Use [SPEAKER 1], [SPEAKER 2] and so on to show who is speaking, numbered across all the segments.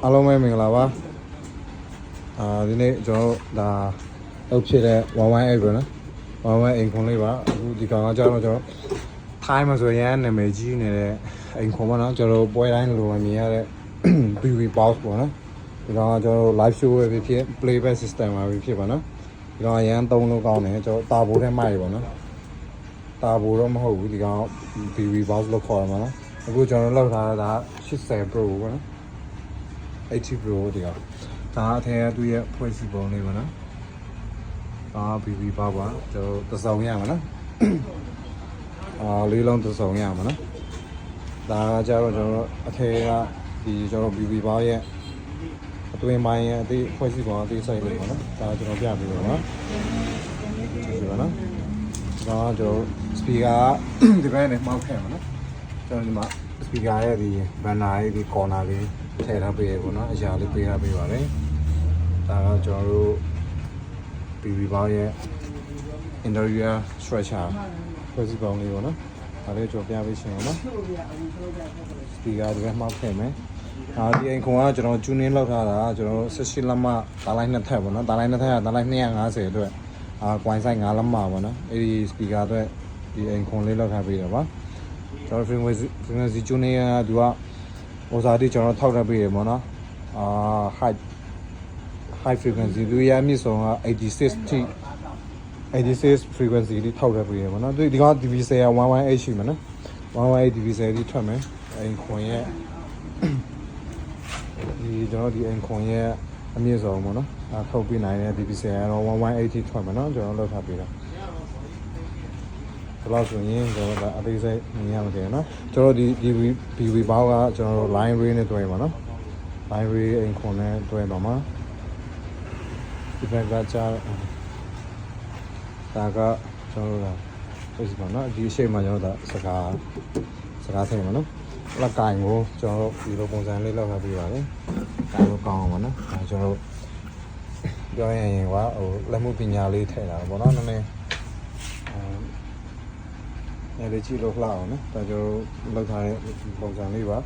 [SPEAKER 1] အားလုံးပဲမင်္ဂလာပါဒီနေ့ကျွန်တော်ဒါအုပ်ဖြစ်တဲ့118ပဲနော်118အိမ်ခွန်လေးပါအခုဒီကောင်ကကျတော့ကျွန်တော်ထိုင်းမှာဆိုရင်နာမည်ကြီးနေတဲ့အိမ်ခွန်ပါနော်ကျွန်တော်ပွဲတိုင်းလိုမြင်ရတဲ့ BB box ပေါ့နော်ဒီကောင်ကကျွန်တော် live show ပဲဖြစ် playback system ပါပဲဖြစ်ပါနော်ဒီကောင်အရန်သုံးလို့ကောင်းတယ်ကျွန်တော်တာဘိုးထဲမိုက်ပါနော်တာဘိုးတော့မဟုတ်ဘူးဒီကောင် BB box လို့ခေါ်ရမှာနော်အခုကျွန်တော်လောက်ထားတာ80 Pro ပေါ့နော်80 Pro ဒီကောင်ဒါအထက်ကသူ့ရဲ့ဖွဲ့စည်းပုံလေးပါနော်ဒါ BB ပါပါကျွန်တော်သစုံရမှာနော်လေးလုံးသစုံရမှာနော်ဒါကကြတော့ကျွန်တော်အထက်ကဒီကျွန်တော် BB ပါရဲ့အတွင်းပိုင်းရဲ့အသေးဖွဲ့စည်းပုံအသေးစိတ်လေးပါနော်ဒါကျွန်တော်ပြပေးပါနော်ဒီပါနော်ဒါကကျွန်တော် speaker ဒီဘက်နဲ့မှောက်ခဲ့ပါနော်ကျွန်တော်ဒီမှာ speaker ရဲ့ဒီ banner ရဲ့ဒီ corner လေးထည့်ထားပေးရပေါ့နော်အရာလေးပေးထားပေးပါတယ်ဒါကကျွန်တော်တို့ BB ဘောင်းရဲ့ interior structure ဖွဲ့စည်းပုံလေးပေါ့နော်ဒါလေးကျွန်တော်ပြပေးရှင်ပါနော် speaker ဒီဘက်မှောက်ခဲ့မယ်ဒီအိမ်ခွန်ကကျွန်တော် tuning လောက်ထားတာကျွန်တော်18လက်မတားလိုက်နှစ်ထပ်ပေါ့နော်တားလိုက်နှစ်ထပ်ကတားလိုက်250အတွက်ကွိုင်းဆိုင်5လက်မပေါ့နော်အဲ့ဒီ speaker အတွက်ဒီအိမ်ခွန်လေးလောက်ထားပေးတယ်ပါကျွန်တော် frequency tuning ကသူကဟိုစားတိကျွန်တော်ထောက်ထားပေးရပေါ့နော်high frequency သူရမြင့်ဆုံးက86 ထိ86 frequency လေးထောက်ထားပေးရပေါ့နော်ဒီက DV10 က118ရှိမှာနော်118 DV10 လေးထွက်မယ်အိမ်ခွန်ရဲ့ဒီကျွန်တော်ဒီအိမ်ခွန်ရဲ့အမြင့်ဆုံးပေါ့နော်ထုတ်ပေးနိုင်တဲ့ DV10 ကတော့118 ထိထွက်မှာနော်ကျွန်တော်လောက်ထားပေးတာဘယ်လောက်ဆိုရင်ကျွန်တော်အသေးစိတ်မြင်ရမှာတယ်နော်ကျွန်တော်ဒီ BB ဘောင်းကကျွန်တော် line ray နဲ့တွဲပါနော် line ray အိမ်ခွန်နဲ့တွဲပါမှာဒီဘက်ကကြာဒါကကျွန်တော်တို့ပြည်စီပါနော်ဒီအရှိမှကျွန်တော်တို့စကားထည့်မှာနော်လက်ကင်ကိုကျွန်တော်တို့ဒီလိုပုံစံလေးလောက်ထားပေးပါတယ်ဒါလိုကောင်းအောင်ပါနော်ဒါကျွန်တော်တို့ပြောရရင်ကဟိုလက်မှုပညာလေးထည့်တာပေါ့နော်နည်းနည်းလေးကြည့်လို့လှအောင်နော်ဒါကျွန်တော်လောက်ထားတဲ့ပုံစံလေးပါ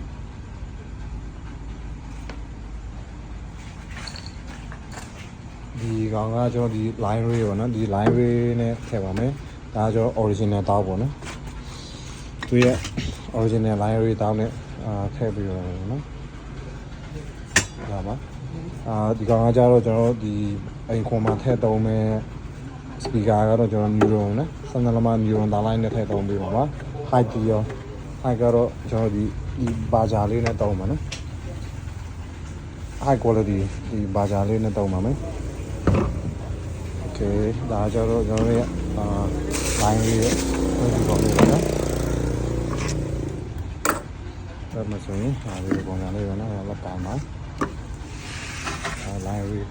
[SPEAKER 1] ဒီကောင်ကကျွန်တော်ဒီ line ray ပေါ့နော်ဒီ line ray နဲ့ထည့်ပါမယ်ဒါကျွန်တော် original တောက်ပေါ့နော်သူရဲ့ original line ray တောက်နဲ့ထည့်ပြီးတော့နော်ဒါပါဒီကောင်ကကြတော့ကျွန်တော်ဒီအိမ်ခွန်မှာထည့်သုံးမယ် speaker ကတော့ကျွန်တော် neuron နော်12လက်မ neuron တား line နဲ့ထည့်သုံးပေးပါပါ height ဒီရော height ကတော့ကျွန်တော်ဒီဘာဂျာလေးနဲ့သုံးပါနော် high quality ဒီဘာဂျာလေးနဲ့သုံးပါမယ်Okay ဒါကြတော့ကျွန်တော်ရဲ့line လေးရဲ့ဒီကောင်လေးပါနော်ဒါမှဆိုရင်ဒါလေးပုံစံလေးပါနော်လက်ကန်ပါline လေး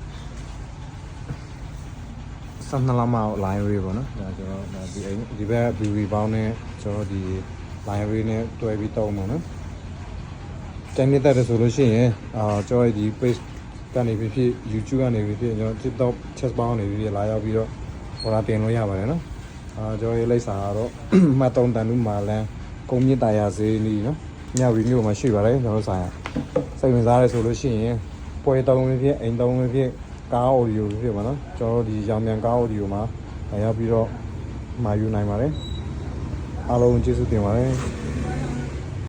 [SPEAKER 1] 12လက်မ line လေးပေါ့နော်ဒါကျွန်တော်ဒီဘက် BB ဘောင်းနဲ့ကျွန်တော်ဒီ line လေးနဲ့တွဲပြီးသုံးပါနော်ကျန်နေတဲ့ဆိုလို့ရှိရင်ကျွန်တော်ဒီ page ကနေဖြစ် YouTube ကနေဖြစ်ကျွန်တော် TikTok chat box နေပြီးလာရောက်ပြီးတော့ဟောတာတင်လို့ရပါတယ်နော်ကျွန်တော်ရေးလိုက်စာကတော့မှတ်3တန်လူမာလန်ကုန်းမြင့်တာယာဈေးနီးနော်ညဗီဒီယိုမှာရှိပါတယ်ကျွန်တော်ဆိုင်စိတ်ဝင်စားရဲဆိုလို့ရှိရင်ပွဲတုံးဖြစ်အိမ်တုံးဖြစ်ကား audio ဖြစ်ပါနော်ကျွန်တော်ဒီရောင်မြန်ကား audio မှာလာရောက်ပြီးတော့မှာယူနိုင်ပါတယ်အားလုံးကျေးဇူးတင်ပါတယ်